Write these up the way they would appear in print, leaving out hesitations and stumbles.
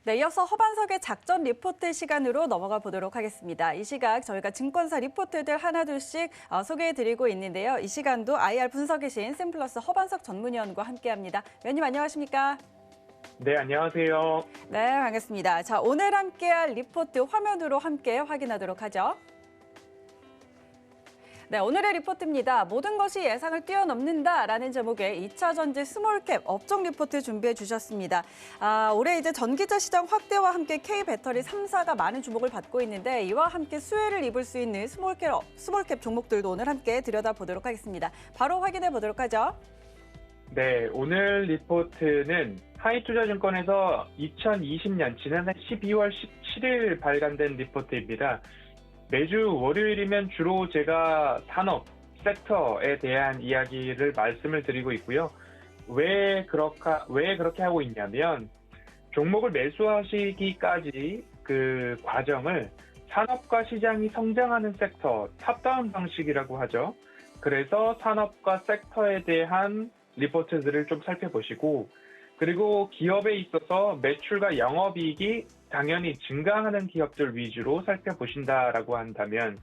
네, 이어서 허반석의 작전 리포트 시간으로 넘어가 보도록 하겠습니다. 이 시각 저희가 증권사 리포트들 하나둘씩 소개해드리고 있는데요. 이 시간도 IR 분석이신 샘플러스 허반석 전문위원과 함께합니다. 위원님 안녕하십니까? 네, 안녕하세요. 네, 반갑습니다. 자, 오늘 함께할 리포트 화면으로 함께 확인하도록 하죠. 네, 오늘의 리포트입니다. 모든 것이 예상을 뛰어넘는다라는 제목의 2차 전지 스몰캡 업종 리포트 준비해 주셨습니다. 올해 이제 전기차 시장 확대와 함께 K배터리 3사가 많은 주목을 받고 있는데 이와 함께 수혜를 입을 수 있는 스몰캡 종목들도 오늘 함께 들여다보도록 하겠습니다. 바로 확인해 보도록 하죠. 네, 오늘 리포트는 하이투자증권에서 2020년 지난해 12월 17일 발간된 리포트입니다. 매주 월요일이면 주로 제가 산업, 섹터에 대한 이야기를 말씀을 드리고 있고요. 왜 그렇게 하고 있냐면 종목을 매수하시기까지 그 과정을 산업과 시장이 성장하는 섹터, 탑다운 방식이라고 하죠. 그래서 산업과 섹터에 대한 리포트들을 좀 살펴보시고 그리고 기업에 있어서 매출과 영업이익이 당연히 증가하는 기업들 위주로 살펴보신다라고 한다면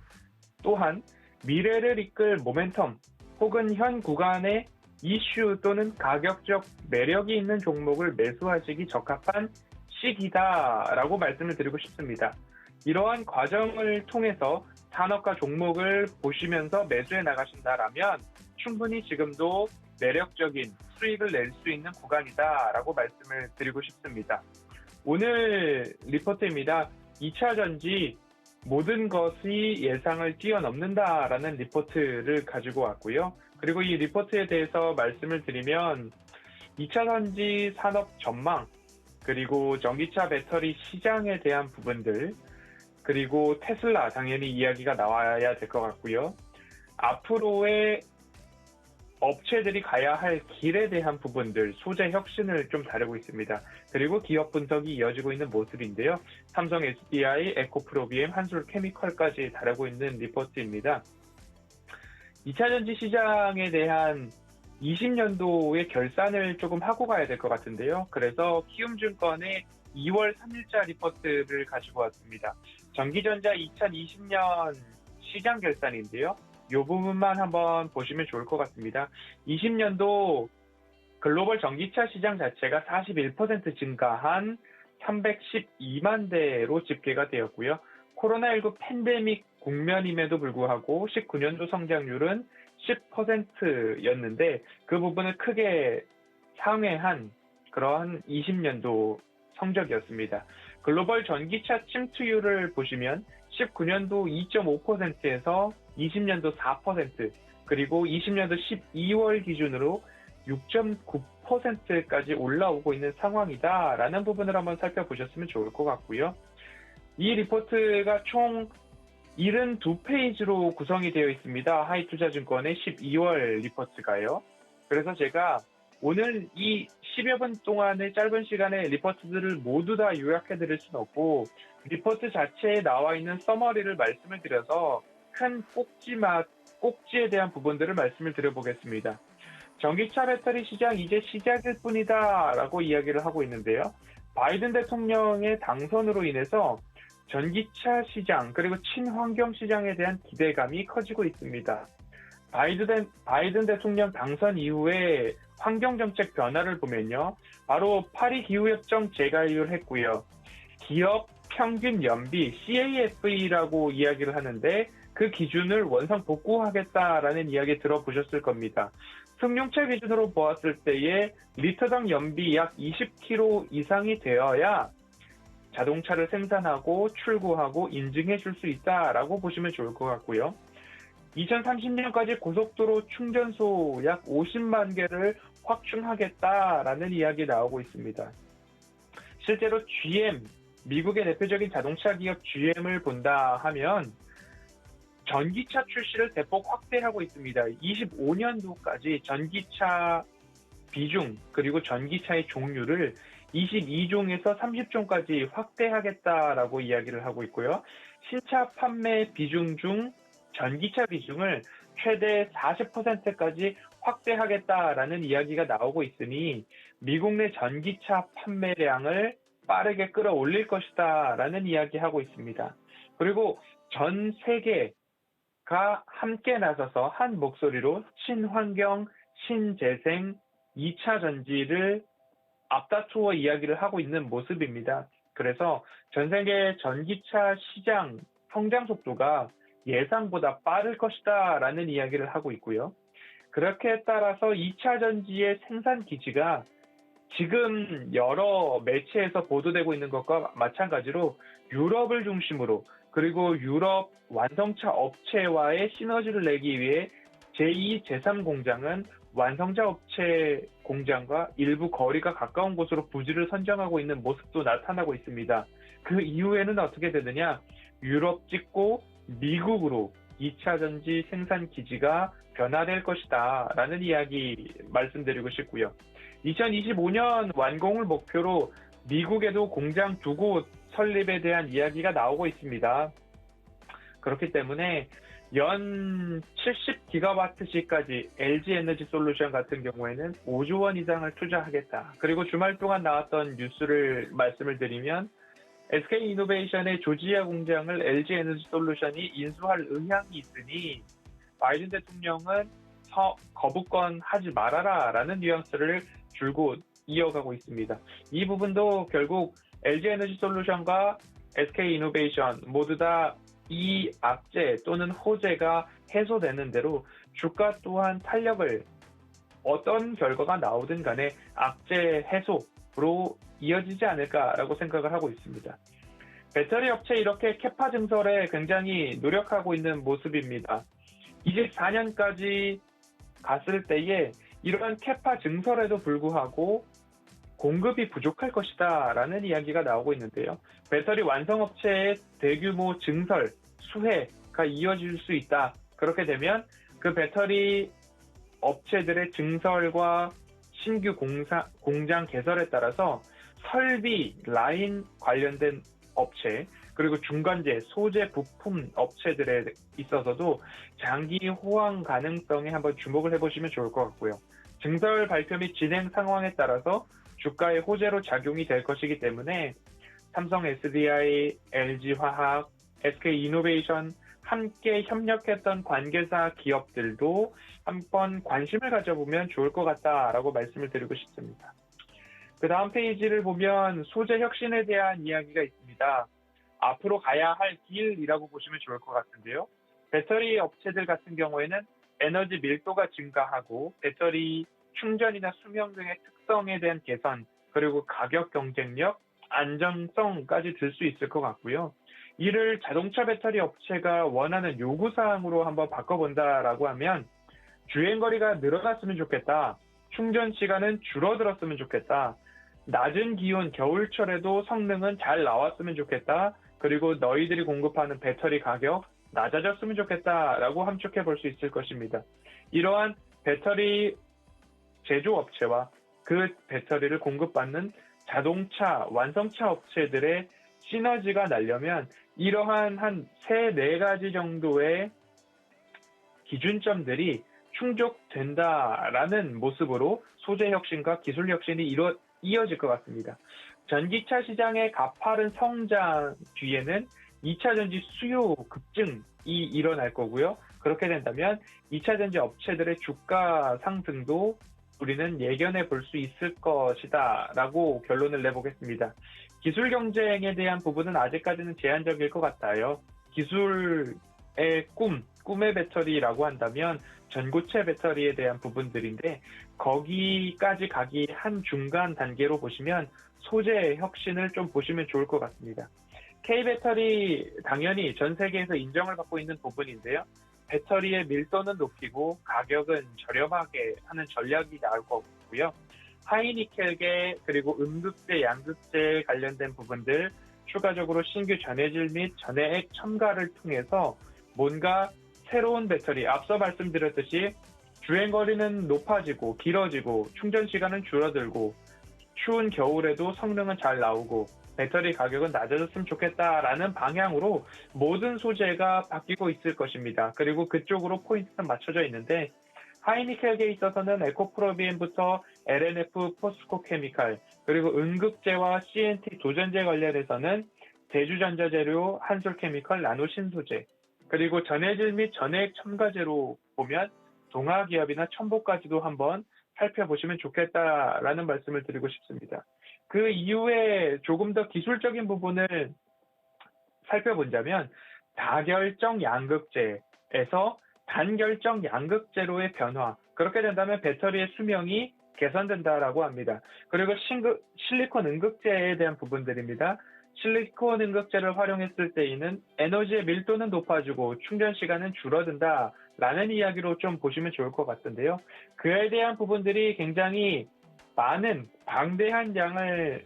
또한 미래를 이끌 모멘텀 혹은 현 구간의 이슈 또는 가격적 매력이 있는 종목을 매수하시기 적합한 시기다라고 말씀을 드리고 싶습니다. 이러한 과정을 통해서 산업과 종목을 보시면서 매수해 나가신다라면 충분히 지금도 매력적인 수익을 낼 수 있는 구간이다라고 말씀을 드리고 싶습니다. 오늘 리포트입니다. 2차 전지 모든 것이 예상을 뛰어넘는다라는 리포트를 가지고 왔고요. 그리고 이 리포트에 대해서 말씀을 드리면 2차 전지 산업 전망, 그리고 전기차 배터리 시장에 대한 부분들, 그리고 테슬라 당연히 이야기가 나와야 될 것 같고요. 앞으로의 업체들이 가야 할 길에 대한 부분들, 소재 혁신을 좀 다루고 있습니다. 그리고 기업 분석이 이어지고 있는 모습인데요. 삼성 SDI, 에코프로비엠, 한솔케미컬까지 다루고 있는 리포트입니다. 2차 전지 시장에 대한 20년도의 결산을 조금 하고 가야 될 것 같은데요. 그래서 키움증권의 2월 3일자 리포트를 가지고 왔습니다. 전기전자 2020년 시장 결산인데요. 이 부분만 한번 보시면 좋을 것 같습니다. 20년도 글로벌 전기차 시장 자체가 41% 증가한 312만 대로 집계가 되었고요. 코로나19 팬데믹 국면임에도 불구하고 19년도 성장률은 10%였는데 그 부분을 크게 상회한 그러한 20년도 성적이었습니다. 글로벌 전기차 침투율을 보시면 19년도 2.5%에서 20년도 4%, 그리고 20년도 12월 기준으로 6.9%까지 올라오고 있는 상황이다라는 부분을 한번 살펴보셨으면 좋을 것 같고요. 이 리포트가 총 72페이지로 구성이 되어 있습니다. 하이투자증권의 12월 리포트가요. 그래서 제가 오늘 이 10여 분 동안의 짧은 시간에 리포트들을 모두 다 요약해 드릴 수는 없고 리포트 자체에 나와 있는 서머리를 말씀을 드려서 큰 꼭지에 대한 부분들을 말씀을 드려보겠습니다. 전기차 배터리 시장 이제 시작일 뿐이다 라고 이야기를 하고 있는데요. 바이든 대통령의 당선으로 인해서 전기차 시장 그리고 친환경 시장에 대한 기대감이 커지고 있습니다. 바이든 대통령 당선 이후에 환경정책 변화를 보면요. 바로 파리 기후협정 재가입을 했고요. 기업 평균 연비 CAFE라고 이야기를 하는데 그 기준을 원상 복구하겠다라는 이야기 들어보셨을 겁니다. 승용차 기준으로 보았을 때에 리터당 연비 약 20km 이상이 되어야 자동차를 생산하고 출고하고 인증해 줄 수 있다라고 보시면 좋을 것 같고요. 2030년까지 고속도로 충전소 약 50만 개를 확충하겠다라는 이야기 나오고 있습니다. 실제로 GM, 미국의 대표적인 자동차 기업 GM을 본다 하면 전기차 출시를 대폭 확대하고 있습니다. 25년도까지 전기차 비중 그리고 전기차의 종류를 22종에서 30종까지 확대하겠다라고 이야기를 하고 있고요. 신차 판매 비중 중 전기차 비중을 최대 40%까지 확대하겠다라는 이야기가 나오고 있으니 미국 내 전기차 판매량을 빠르게 끌어올릴 것이다라는 이야기하고 있습니다. 그리고 전 세계가 함께 나서서 한 목소리로 친환경, 신재생, 2차 전지를 앞다투어 이야기를 하고 있는 모습입니다. 그래서 전 세계 전기차 시장 성장 속도가 예상보다 빠를 것이다라는 이야기를 하고 있고요. 그렇게 따라서 2차 전지의 생산 기지가 지금 여러 매체에서 보도되고 있는 것과 마찬가지로 유럽을 중심으로 그리고 유럽 완성차 업체와의 시너지를 내기 위해 제2, 제3 공장은 완성차 업체 공장과 일부 거리가 가까운 곳으로 부지를 선정하고 있는 모습도 나타나고 있습니다. 그 이후에는 어떻게 되느냐? 유럽 찍고 미국으로 2차 전지 생산 기지가 변화될 것이다 라는 이야기 말씀드리고 싶고요. 2025년 완공을 목표로 미국에도 공장 2곳 설립에 대한 이야기가 나오고 있습니다. 그렇기 때문에 연 70기가와트시까지 LG에너지솔루션 같은 경우에는 5조 원 이상을 투자하겠다. 그리고 주말 동안 나왔던 뉴스를 말씀을 드리면 SK이노베이션의 조지아 공장을 LG에너지솔루션이 인수할 의향이 있으니 바이든 대통령은 거부권 하지 말아라 라는 뉘앙스를 줄곧 이어가고 있습니다. 이 부분도 결국 LG에너지솔루션과 SK이노베이션 모두 다 이 악재 또는 호재가 해소되는 대로 주가 또한 탄력을 어떤 결과가 나오든 간에 악재 해소로 이어지지 않을까라고 생각을 하고 있습니다. 배터리 업체 이렇게 캐파 증설에 굉장히 노력하고 있는 모습입니다. 24년까지 갔을 때에 이러한 캐파 증설에도 불구하고 공급이 부족할 것이다 라는 이야기가 나오고 있는데요. 배터리 완성업체의 대규모 증설, 수혜가 이어질 수 있다. 그렇게 되면 그 배터리 업체들의 증설과 신규 공장 개설에 따라서 설비, 라인 관련된 업체, 그리고 중간재, 소재, 부품 업체들에 있어서도 장기 호황 가능성에 한번 주목을 해보시면 좋을 것 같고요. 증설 발표 및 진행 상황에 따라서 주가의 호재로 작용이 될 것이기 때문에 삼성 SDI, LG화학, SK이노베이션 함께 협력했던 관계사 기업들도 한번 관심을 가져보면 좋을 것 같다라고 말씀을 드리고 싶습니다. 그 다음 페이지를 보면 소재 혁신에 대한 이야기가 있습니다. 앞으로 가야 할 길이라고 보시면 좋을 것 같은데요. 배터리 업체들 같은 경우에는 에너지 밀도가 증가하고 배터리 충전이나 수명 등의 특성에 대한 개선, 그리고 가격 경쟁력, 안정성까지 들 수 있을 것 같고요. 이를 자동차 배터리 업체가 원하는 요구사항으로 한번 바꿔본다라고 하면 주행거리가 늘어났으면 좋겠다. 충전 시간은 줄어들었으면 좋겠다. 낮은 기온 겨울철에도 성능은 잘 나왔으면 좋겠다. 그리고 너희들이 공급하는 배터리 가격 낮아졌으면 좋겠다라고 함축해 볼 수 있을 것입니다. 이러한 배터리 제조업체와 그 배터리를 공급받는 자동차 완성차 업체들의 시너지가 나려면 이러한 한 3-4가지 정도의 기준점들이 충족된다라는 모습으로 소재 혁신과 기술 혁신이 이어질 것 같습니다. 전기차 시장의 가파른 성장 뒤에는 2차 전지 수요 급증이 일어날 거고요. 그렇게 된다면 2차 전지 업체들의 주가 상승도 우리는 예견해 볼 수 있을 것이다 라고 결론을 내보겠습니다. 기술 경쟁에 대한 부분은 아직까지는 제한적일 것 같아요. 기술의 꿈의 배터리라고 한다면 전고체 배터리에 대한 부분들인데 거기까지 가기 한 중간 단계로 보시면 소재 혁신을 좀 보시면 좋을 것 같습니다. K배터리 당연히 전 세계에서 인정을 받고 있는 부분인데요. 배터리의 밀도는 높이고 가격은 저렴하게 하는 전략이 나올 거고요. 하이니켈계 그리고 음극재, 양극재 관련된 부분들 추가적으로 신규 전해질 및 전해액 첨가를 통해서 뭔가 새로운 배터리, 앞서 말씀드렸듯이 주행거리는 높아지고 길어지고 충전 시간은 줄어들고 추운 겨울에도 성능은 잘 나오고 배터리 가격은 낮아졌으면 좋겠다라는 방향으로 모든 소재가 바뀌고 있을 것입니다. 그리고 그쪽으로 포인트는 맞춰져 있는데 하이니켈계에 있어서는 에코프로비엔부터 LNF 포스코케미칼, 그리고 음극재와 CNT 도전제 관련해서는 대주전자재료, 한솔케미컬, 나노신소재, 그리고 전해질 및 전해액 첨가제로 보면 동아기업이나 첨보까지도 한번 살펴보시면 좋겠다라는 말씀을 드리고 싶습니다. 그 이후에 조금 더 기술적인 부분을 살펴본다면 다결정 양극재에서 단결정 양극재로의 변화, 그렇게 된다면 배터리의 수명이 개선된다라고 합니다. 그리고 실리콘 음극재에 대한 부분들입니다. 실리콘 음극재를 활용했을 때에는 에너지의 밀도는 높아지고 충전 시간은 줄어든다라는 이야기로 좀 보시면 좋을 것 같은데요. 그에 대한 부분들이 굉장히 많은 방대한 양을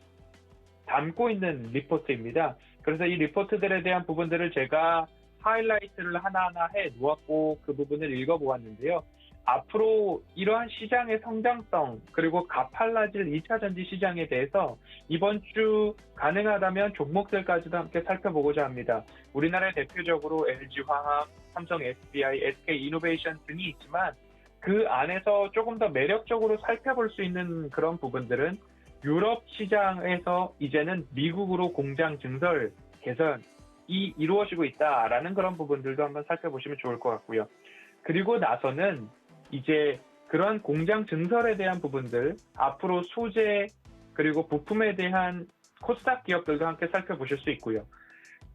담고 있는 리포트입니다. 그래서 이 리포트들에 대한 부분들을 제가 하이라이트를 하나하나 해 놓았고 그 부분을 읽어보았는데요. 앞으로 이러한 시장의 성장성 그리고 가팔라질 2차 전지 시장에 대해서 이번 주 가능하다면 종목들까지도 함께 살펴보고자 합니다. 우리나라의 대표적으로 LG화학, 삼성 SDI, SK이노베이션 등이 있지만 그 안에서 조금 더 매력적으로 살펴볼 수 있는 그런 부분들은 유럽 시장에서 이제는 미국으로 공장 증설 개선이 이루어지고 있다라는 그런 부분들도 한번 살펴보시면 좋을 것 같고요. 그리고 나서는 이제 그런 공장 증설에 대한 부분들, 앞으로 소재 그리고 부품에 대한 코스닥 기업들도 함께 살펴보실 수 있고요.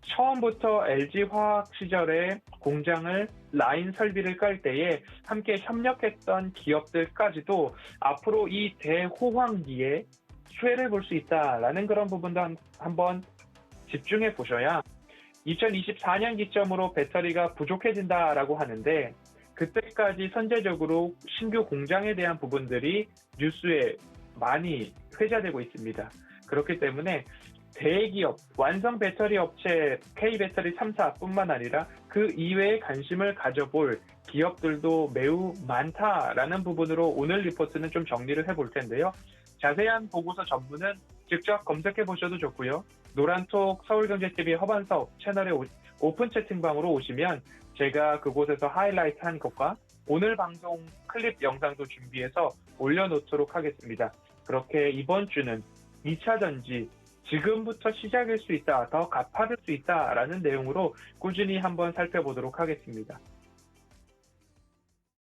처음부터 LG화학 시절에 공장을 라인 설비를 깔 때에 함께 협력했던 기업들까지도 앞으로 이 대호황기에 수혜를 볼 수 있다라는 그런 부분도 한번 집중해 보셔야 2024년 기점으로 배터리가 부족해진다라고 하는데 그때까지 선제적으로 신규 공장에 대한 부분들이 뉴스에 많이 회자되고 있습니다. 그렇기 때문에 대기업, 완성 배터리 업체 K배터리 3사뿐만 아니라 그 이외에 관심을 가져볼 기업들도 매우 많다라는 부분으로 오늘 리포트는 좀 정리를 해볼 텐데요. 자세한 보고서 전문은 직접 검색해 보셔도 좋고요. 노란톡 서울경제TV 허반석 채널의 오픈 채팅방으로 오시면 제가 그곳에서 하이라이트 한 것과 오늘 방송 클립 영상도 준비해서 올려놓도록 하겠습니다. 그렇게 이번 주는 2차 전지 지금부터 시작일 수 있다, 더 가파를 수 있다라는 내용으로 꾸준히 한번 살펴보도록 하겠습니다.